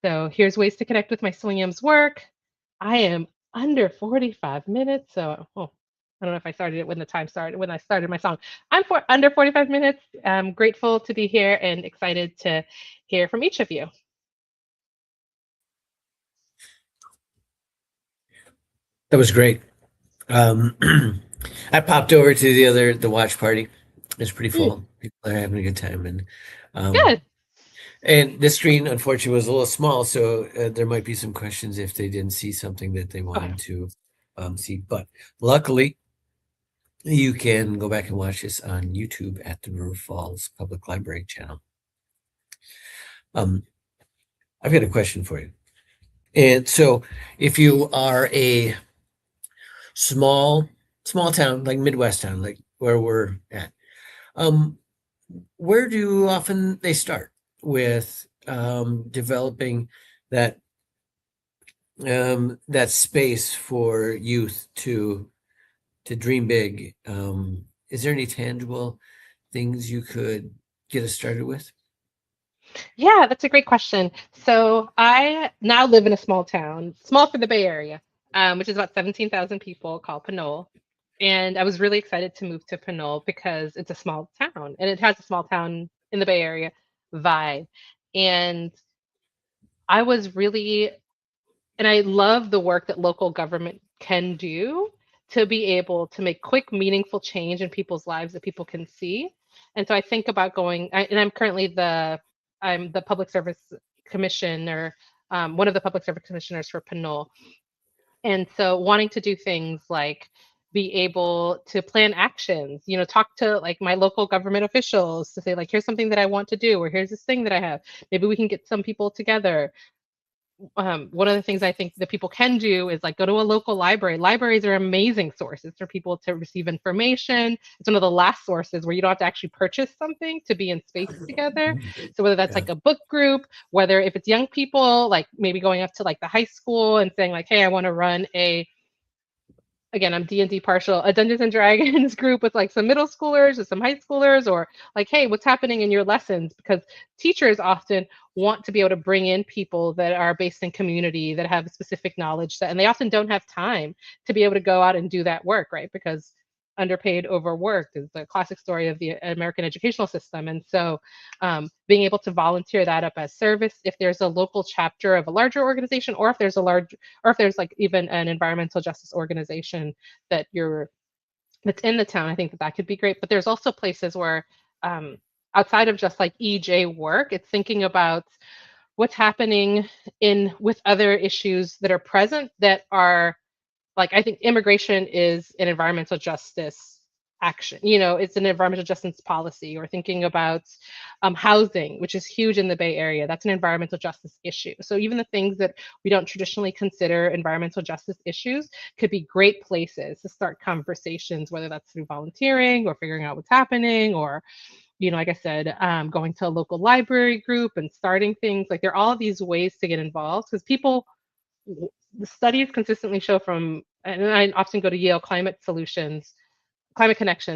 So here's ways to connect with Mycelium's work. I am under 45 minutes, so I don't know if I started it when the time started, when I started my song. I'm under 45 minutes. I'm grateful to be here and excited to hear from each of you. That was great. I popped over to the watch party. It's pretty full. People are having a good time, and Good. and the screen unfortunately was a little small, so there might be some questions if they didn't see something that they wanted to see. But luckily, you can go back and watch this on YouTube at the River Falls Public Library channel. I've got a question for you. And so if you are a small town, like Midwest town, like where we're at, where do often they start with developing that that space for youth to dream big? Is there any tangible things you could get us started with? Yeah, that's a great question. So I now live in a small town, small for the Bay Area, which is about 17,000 people, called Pinole. And I was really excited to move to Pinole because it's a small town and it has a small town in the Bay Area vibe. And I was really, and I love the work that local government can do to be able to make quick, meaningful change in people's lives that people can see. And so I think about and I'm currently I'm the public service commissioner, one of the public service commissioners for Pinole. And so wanting to do things like be able to plan actions, talk to like my local government officials to say like, here's something that I want to do, or here's this thing that I have. Maybe we can get some people together. One of the things I think that people can do is like go to a local library. Libraries are amazing sources for people to receive information. It's one of the last sources where you don't have to actually purchase something to be in space together. So whether that's Yeah. like a book group, whether if it's young people, like maybe going up to like the high school and saying like, hey, I want to run again, I'm D&D partial, a Dungeons and Dragons group with like some middle schoolers or some high schoolers, or like, hey, what's happening in your lessons? Because teachers often want to be able to bring in people that are based in community that have a specific knowledge set, and they often don't have time to be able to go out and do that work, right? Because underpaid, overworked is the classic story of the American educational system. And so being able to volunteer that up as service, if there's a local chapter of a larger organization, or if there's like even an environmental justice organization that's in the town, I think that could be great. But there's also places where outside of just like EJ work, it's thinking about what's happening with other issues that are present that are like, I think immigration is an environmental justice action. It's an environmental justice policy, or thinking about housing, which is huge in the Bay Area. That's an environmental justice issue. So even the things that we don't traditionally consider environmental justice issues could be great places to start conversations, whether that's through volunteering or figuring out what's happening, or like I said, going to a local library group and starting things. Like there are all of these ways to get involved, because the studies consistently show and I often go to Yale Climate Connections,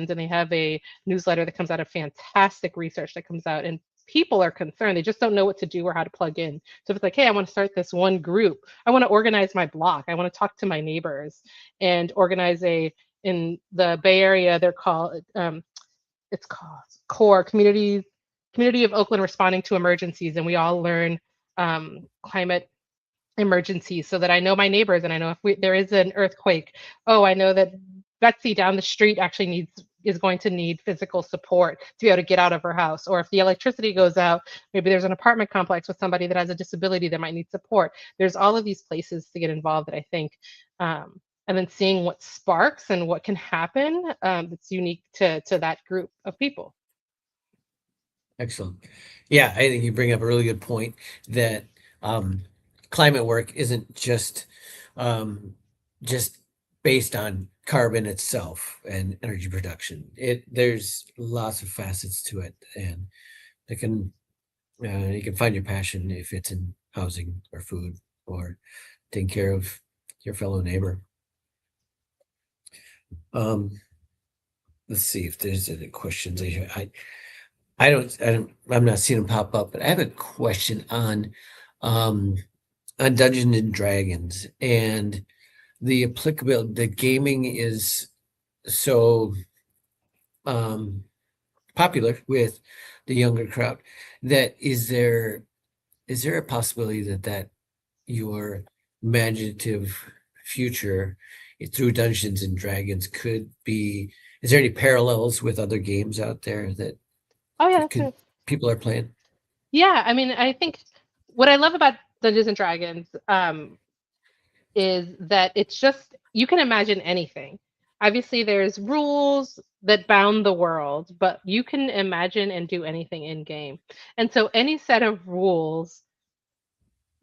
and they have a newsletter that comes out of fantastic research that comes out, and people are concerned. They just don't know what to do or how to plug in. So if it's like, hey, I want to start this one group, I want to organize my block, I want to talk to my neighbors and organize in the Bay Area, they're called, it's called CORE, Community of Oakland Responding to Emergencies. And we all learn climate emergencies, so that I know my neighbors, and I know if there is an earthquake, I know that Betsy down the street actually is going to need physical support to be able to get out of her house. Or if the electricity goes out, maybe there's an apartment complex with somebody that has a disability that might need support. There's all of these places to get involved that I think, and then seeing what sparks and what can happen that's unique to that group of people. Excellent. Yeah, I think you bring up a really good point that climate work isn't just just based on carbon itself and energy production. There's lots of facets to it, and it can you can find your passion if it's in housing or food or taking care of your fellow neighbor. Let's see if there's any questions. I'm not seeing them pop up, but I have a question on Dungeons and Dragons and the applicability. The gaming is so popular with the younger crowd that is there a possibility that your imaginative future through Dungeons and Dragons could be, is there any parallels with other games out there that Oh yeah, could people are playing? yeah. I mean, I think what I love about Dungeons and Dragons is that it's just you can imagine anything. Obviously, there's rules that bound the world, but you can imagine and do anything in game. And so any set of rules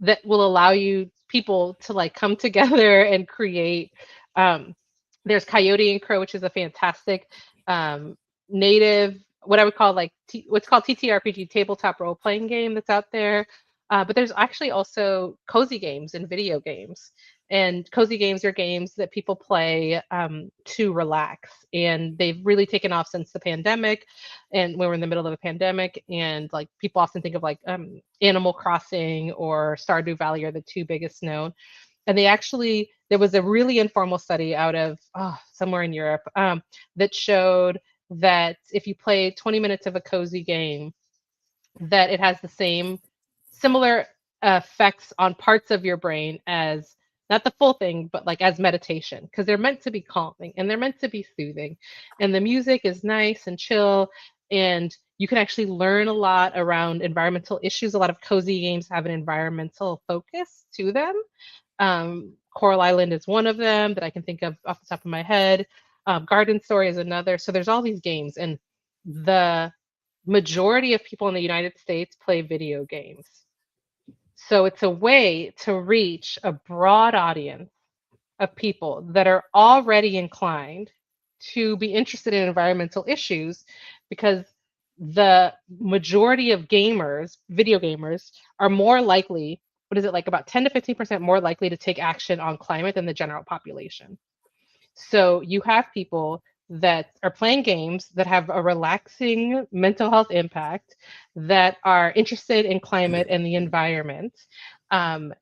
that will allow you people to like come together and create. There's Coyote and Crow, which is a fantastic native, what I would call like what's called TTRPG, tabletop role playing game that's out there. But there's actually also cozy games and video games. And cozy games are games that people play to relax. And they've really taken off since the pandemic. And we were in the middle of a pandemic. And like people often think of like Animal Crossing or Stardew Valley are the two biggest known. And they actually, there was a really informal study out of somewhere in Europe that showed that if you play 20 minutes of a cozy game, that it has the same similar effects on parts of your brain as not the full thing, but like as meditation, because they're meant to be calming and they're meant to be soothing. And the music is nice and chill. And you can actually learn a lot around environmental issues. A lot of cozy games have an environmental focus to them. Coral Island is one of them that I can think of off the top of my head. Garden Story is another. So there's all these games, and the majority of people in the United States play video games. So it's a way to reach a broad audience of people that are already inclined to be interested in environmental issues, because the majority of gamers, video gamers, are more likely, what is it, like about 10 to 15% more likely to take action on climate than the general population. So you have people that are playing games that have a relaxing mental health impact, that are interested in climate and the environment, and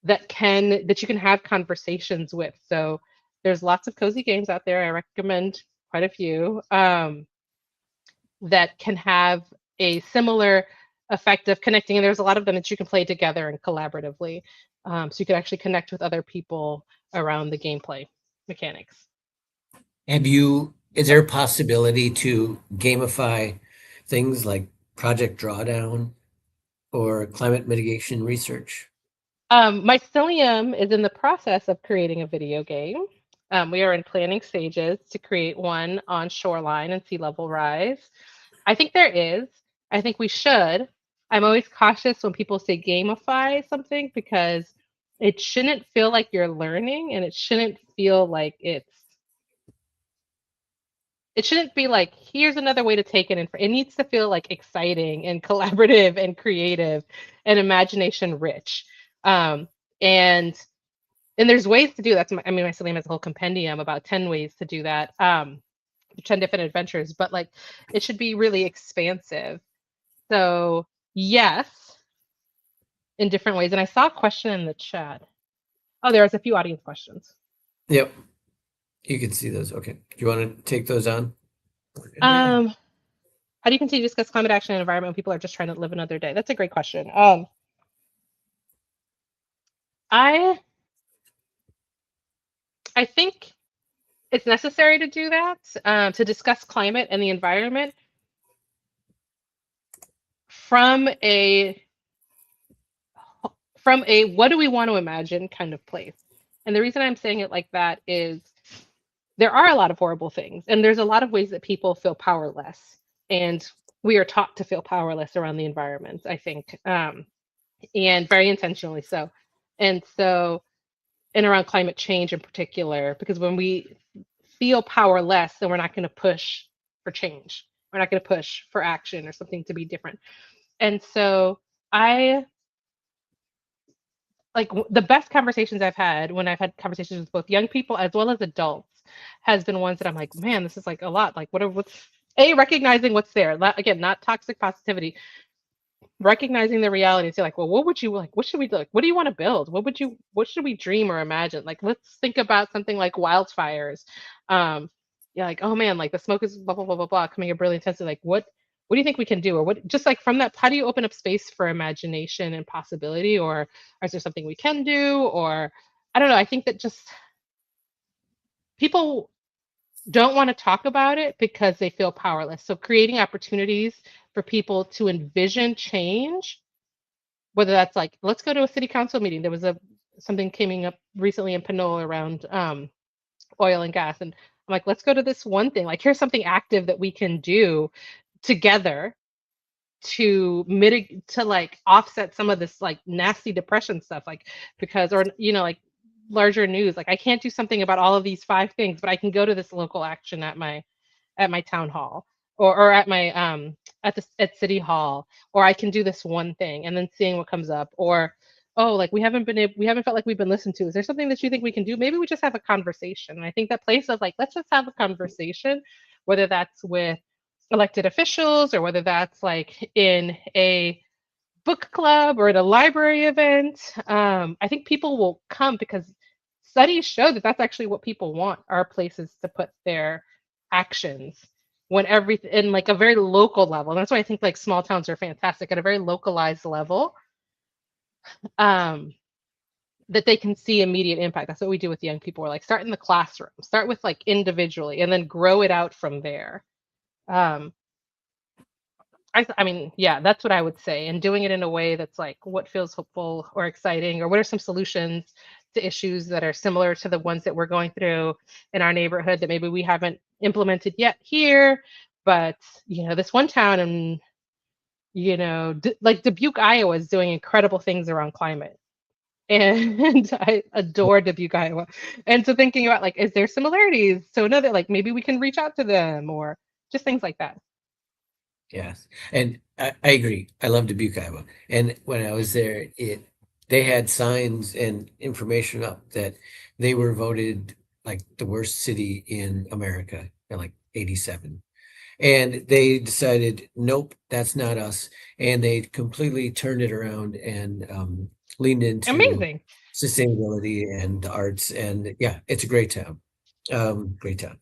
that you can have conversations with. So there's lots of cozy games out there. I recommend quite a few that can have a similar effect of connecting. And there's a lot of them that you can play together and collaboratively. So you can actually connect with other people around the gameplay mechanics. Is there a possibility to gamify things like Project Drawdown or climate mitigation research? Mycelium is in the process of creating a video game. We are in planning stages to create one on shoreline and sea level rise. I think there is. I think we should. I'm always cautious when people say gamify something, because it shouldn't feel like you're learning, and it shouldn't feel like it shouldn't be like, here's another way to take it. And it needs to feel like exciting and collaborative and creative and imagination rich. And there's ways to do that. I mean, Mycelium has a whole compendium about 10 ways to do that, 10 different adventures, but like it should be really expansive. So yes, in different ways. And I saw a question in the chat. Oh, there's a few audience questions. Yep. You can see those. Okay. Do you want to take those on? How do you continue to discuss climate action and environment when people are just trying to live another day? That's a great question. I think it's necessary to do that, to discuss climate and the environment from a what do we want to imagine kind of place. And the reason I'm saying it like that is there are a lot of horrible things, and there's a lot of ways that people feel powerless, and we are taught to feel powerless around the environment, I think, and very intentionally so. And so and around climate change in particular, because when we feel powerless, then we're not going to push for change. We're not going to push for action or something to be different. And so I the best conversations I've had when I've had conversations with both young people as well as adults has been ones that I'm like, man, this is like a lot. Like, what's recognizing what's there. Again, not toxic positivity, recognizing the reality and say like, well, what would you like? What should we do? Like, what do you want to build? What should we dream or imagine? Like, let's think about something like wildfires. Yeah, like, oh man, like the smoke is blah blah blah blah blah coming up really intensely. Like, what do you think we can do? Or what, just like from that, how do you open up space for imagination and possibility? Or is there something we can do? Or I don't know. I think that just people don't want to talk about it because they feel powerless. So creating opportunities for people to envision change, whether that's like, let's go to a city council meeting. There was something coming up recently in Panola around oil and gas. And I'm like, let's go to this one thing. Like, here's something active that we can do together to mitigate, to like offset some of this like nasty depression stuff. Like, because, or, like larger news, like I can't do something about all of these 5 things, but I can go to this local action at my town hall, or at my at city hall, or I can do this one thing and then seeing what comes up. Or, oh, like we haven't felt like we've been listened to. Is there something that you think we can do? Maybe we just have a conversation. And I think that place of like, let's just have a conversation, whether that's with elected officials or whether that's like in a book club or at a library event, I think people will come because studies show that that's actually what people want, are places to put their actions when everything in like a very local level. And that's why I think like small towns are fantastic at a very localized level, that they can see immediate impact. That's what we do with young people. We're like, start in the classroom, start with like individually, and then grow it out from there. I mean, yeah, that's what I would say. And doing it in a way that's like, what feels hopeful or exciting, or what are some solutions to issues that are similar to the ones that we're going through in our neighborhood that maybe we haven't implemented yet here, but this one town and like Dubuque, Iowa is doing incredible things around climate. And I adore Dubuque, Iowa. And so thinking about like, is there similarities? So know that like maybe we can reach out to them, or just things like that. Yes, and I agree. I love Dubuque, Iowa. And when I was there, they had signs and information up that they were voted like the worst city in America in like 87. And they decided, nope, that's not us. And they completely turned it around and leaned into Amazing. sustainability and the arts. And yeah, it's a great town. Great town.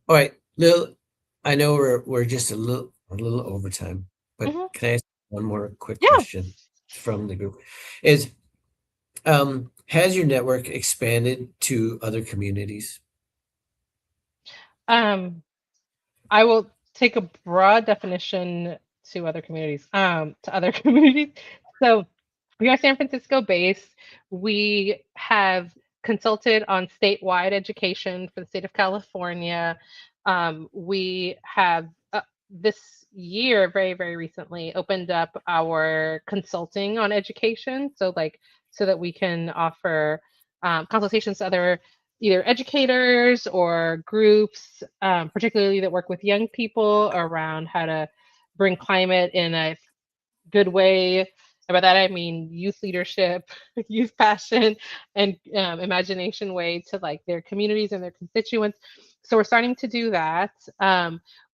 All right, Lil, I know we're just a little overtime, but Mhm. can I ask one more quick Yeah. question from the group? Has your network expanded to other communities? I will take a broad definition to other communities. So we are San Francisco based. We have consulted on statewide education for the state of California. We have this year, very, very recently, opened up our consulting on education. So that we can offer consultations to other either educators or groups, particularly that work with young people around how to bring climate in a good way. And by that, I mean youth leadership, youth passion, and imagination way to like their communities and their constituents. So we're starting to do that.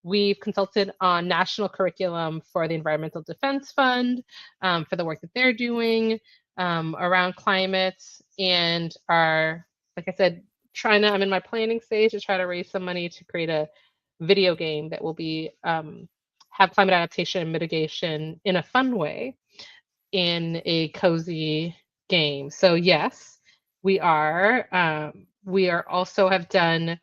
We've consulted on national curriculum for the Environmental Defense Fund for the work that they're doing around climate, and are, like I said, I'm in my planning stage to try to raise some money to create a video game that will be have climate adaptation and mitigation in a fun way in a cozy game. So yes, we are. We are also have done.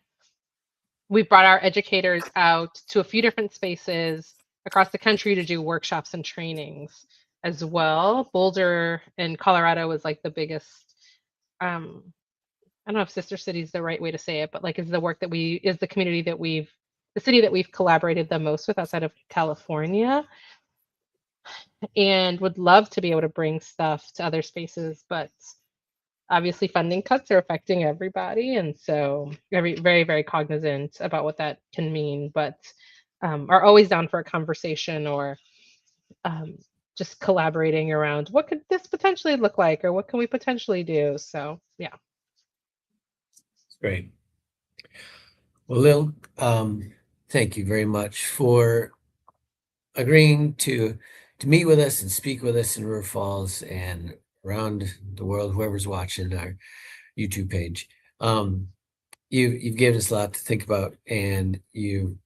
We've brought our educators out to a few different spaces across the country to do workshops and trainings as well. Boulder in Colorado was like the biggest. I don't know if sister city is the right way to say it, but like is the community that the city that we've collaborated the most with outside of California, and would love to be able to bring stuff to other spaces, but obviously funding cuts are affecting everybody, and so very, very cognizant about what that can mean, but are always down for a conversation or just collaborating around what could this potentially look like or what can we potentially do. So yeah. Great. Well, Lil, thank you very much for agreeing to meet with us and speak with us in River Falls and around the world, whoever's watching our YouTube page. You've given us a lot to think about, and you've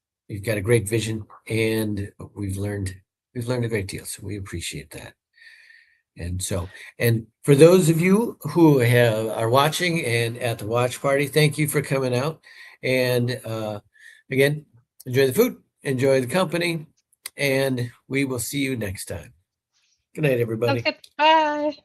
got a great vision, and we've learned a great deal. So we appreciate that. And for those of you who are watching and at the watch party, thank you for coming out. And again, enjoy the food, enjoy the company, and we will see you next time. Good night, everybody. Sounds good. Bye.